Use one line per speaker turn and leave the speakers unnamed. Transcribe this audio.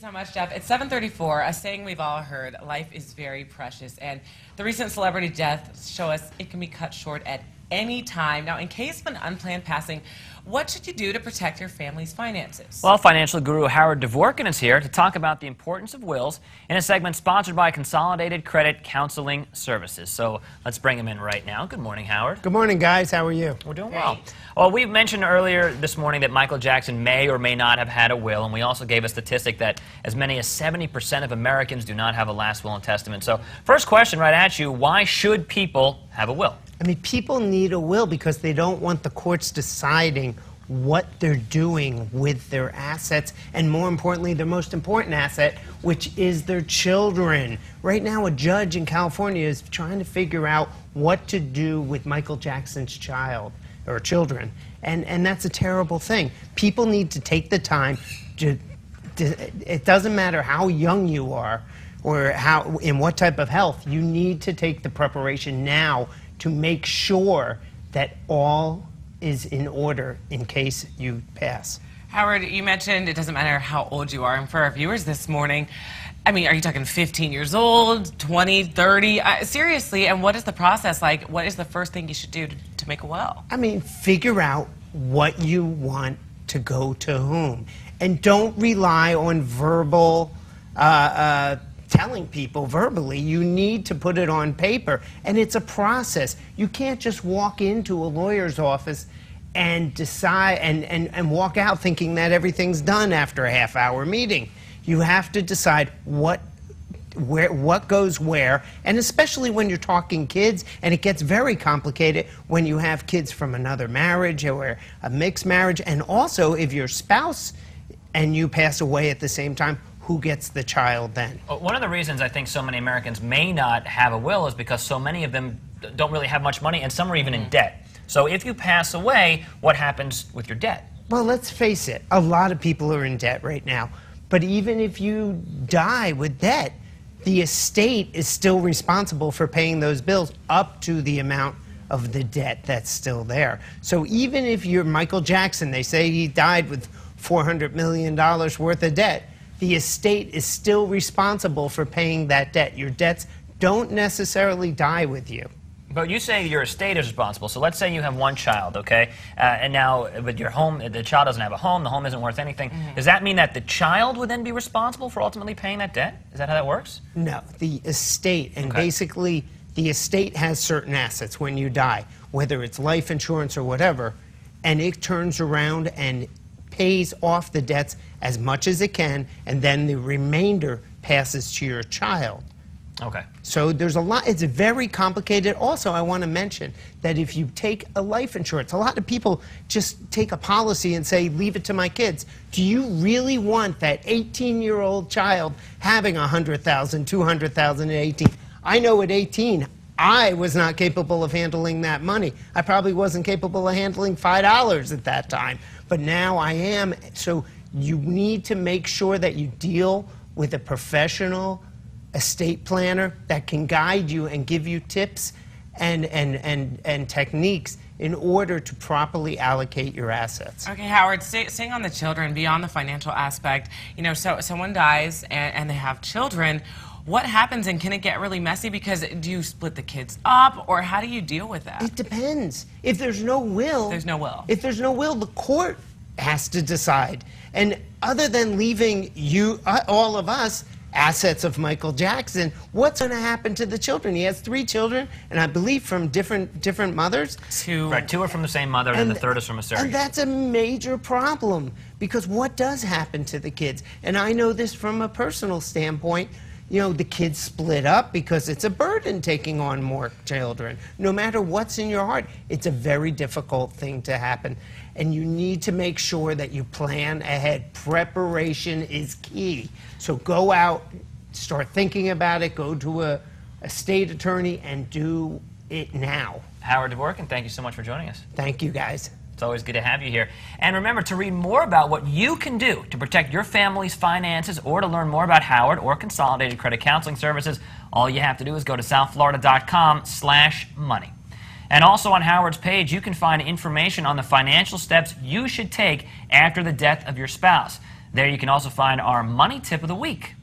so much, Jeff. It's 7:34, a saying we've all heard, life is very precious, and the recent celebrity deaths show us it can be cut short at any time. Now, in case of an unplanned passing, what should you do to protect your family's finances?
Well, financial guru Howard Dvorkin is here to talk about the importance of wills in a segment sponsored by Consolidated Credit Counseling Services. So let's bring him in right now. Good morning, Howard.
Good morning, guys. How are you?
We're doing well. Well, we mentioned earlier this morning that Michael Jackson may or may not have had a will, and we also gave a statistic that as many as 70% of Americans do not have a last will and testament. So first question right at you, why should people have a will?
I mean, people need a will because they don't want the courts deciding what they're doing with their assets, and more importantly, their most important asset, which is their children. Right now, a judge in California is trying to figure out what to do with Michael Jackson's child, or children, and that's a terrible thing. People need to take the time to it doesn't matter how young you are or in what type of health, you need to take the preparation now to make sure that all is in order in case you pass.
Howard, you mentioned it doesn't matter how old you are, and for our viewers this morning, I mean, are you talking 15 years old, 20, 30? Seriously, and what is the process like? What is the first thing you should do to make a will?
I mean, figure out what you want to go to whom. And don't rely on verbal telling people verbally. You need to put it on paper, and it's a process. You can't just walk into a lawyer's office and decide and walk out thinking that everything's done after a half-hour meeting. You have to decide what goes where, and especially when you're talking kids, and it gets very complicated when you have kids from another marriage or a mixed marriage, and also if your spouse and you pass away at the same time, who gets the child then?
One of the reasons I think so many Americans may not have a will is because so many of them don't really have much money, and some are even in debt. So if you pass away, what happens with your debt?
Well, let's face it, a lot of people are in debt right now. But even if you die with debt, the estate is still responsible for paying those bills up to the amount of the debt that's still there. So even if you're Michael Jackson, they say he died with $400 million worth of debt, the estate is still responsible for paying that debt. Your debts don't necessarily die with you.
But you say your estate is responsible. So let's say you have one child, okay? And now with your home, the child doesn't have a home, the home isn't worth anything. Does that mean that the child would then be responsible for ultimately paying that debt? Is that how that works?
No, the estate, and basically the estate has certain assets when you die, whether it's life insurance or whatever, and it turns around and pays off the debts as much as it can, and then the remainder passes to your child.
Okay.
So there's a lot, it's very complicated. Also, I want to mention that if you take a life insurance, a lot of people just take a policy and say, leave it to my kids. Do you really want that 18-year-old child having $100,000, $200,000 at 18? I know at 18, I was not capable of handling that money. I probably wasn't capable of handling $5 at that time, but now I am. So you need to make sure that you deal with a professional estate planner that can guide you and give you tips and techniques in order to properly allocate your assets.
Okay, Howard, staying on the children, beyond the financial aspect, you know, so someone dies and they have children. What happens, and can it get really messy? Because do you split the kids up, or how do you deal with that?
It depends. If there's no will...
There's no will.
If there's no will, the court has to decide. And other than leaving you, all of us, assets of Michael Jackson, what's going to happen to the children? He has 3 children, and I believe from different mothers.
2. Right, 2 are from the same mother, and the 3rd is from a surrogate.
And that's a major problem, because what does happen to the kids? And I know this from a personal standpoint. You know, the kids split up because it's a burden taking on more children. No matter what's in your heart, it's a very difficult thing to happen. And you need to make sure that you plan ahead. Preparation is key. So go out, start thinking about it, go to a state attorney, and do it now.
Howard Dvorkin, thank you so much for joining us.
Thank you, guys.
It's always good to have you here. And remember, to read more about what you can do to protect your family's finances, or to learn more about Howard or Consolidated Credit Counseling Services, all you have to do is go to southflorida.com/money. And also on Howard's page, you can find information on the financial steps you should take after the death of your spouse. There you can also find our money tip of the week.